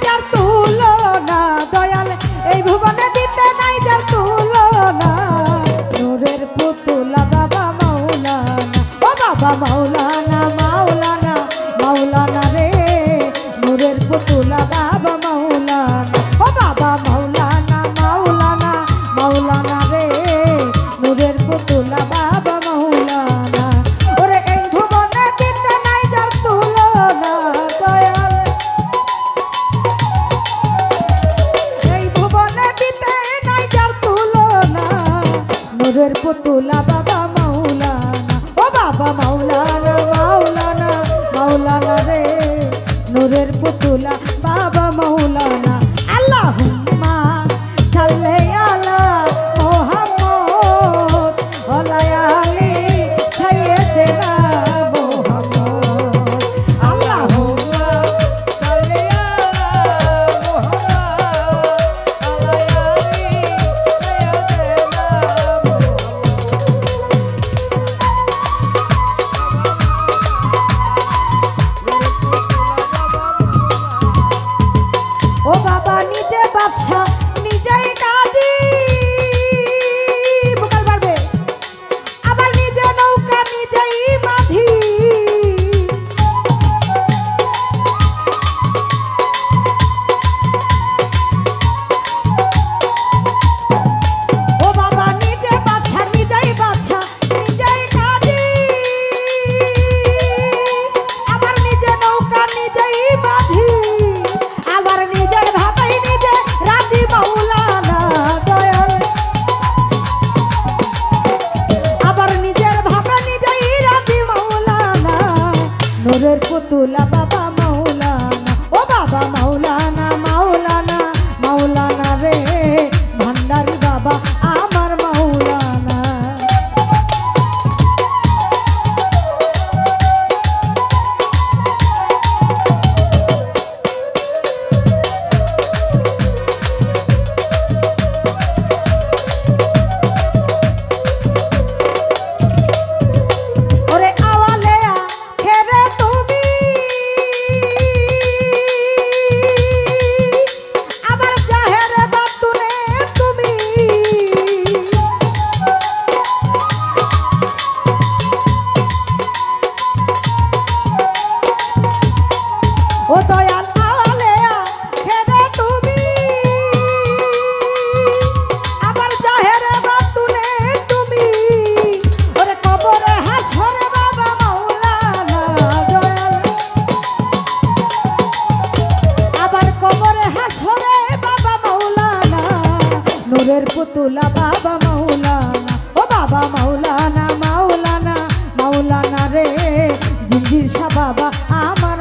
যার তুলনা দয়াল এই ভুবনে দিতে নাই যার তুলনা নূরের পুতুলা বাবা মাওলানা ও বাবা মাওলানা মাওলানা মাওলানা রে নূরের পুতুলা বাবা মাওলানা ও বাবা মাওলানা মাওলানা মাওলানা রে নূরের পুতুলা বাবা মাওলানা ওরে এই ভুবনে দিতে নাই যার তুলনা দয়াল এই ভুবনে দিতে নাই যার তুলনা নূরের পুতুলা বাবা মাওলানা ও বাবা মাওলানা মাওলানা মাওলানা রে নূরের পুতুলা বাবা মাওলানা আল্লাহুম্মা সাল্লি আলা মুহাম্মদ ওয়া আলি সাইয়্যিদিনা মুহাম্মদ আল্লাহুম্মা সাল্লি আলা মুহাম্মদ ওয়া আলি সাইয়্যিদিনা ও বাবা নিজে বাদশা নিজেই কাজী বুকাল পারবে আবার নিজে নৌকা নিজেই মাঝি ও বাবা নিজে বাদশা নিজেই কাজী আবার নিজে নৌকা নিজেই মাঝি আবার নিজের ভাবাই নিজে রাজি মাওলানা দয়াল আবার নিজের ভাবা নিজেই রাজি মাওলানা নূরের পুতুলা বাবা মাওলানা ও বাবা মাওলানা মাওলানা মাওলানা রে ভান্ডারি বাবা আমার মাওলানা ওরে আওয়ালেয়া খেরে তুমি আবার জাহেরে বাতুনে তুমি ও দয়াল আওয়ালেয়া খেরে তুমি আবার জাহেরে বাতুনে তুমি ওরে কবরে হাসরে বাবা মাওলানা দয়াল আবার কবরে হাসরে বাবা মাওলানা নূরের পুতুলা বাবা মাওলানা ও বাবা মাওলানা মাওলানা মাওলানা রে জিঞ্জির শাহ বাবা আমার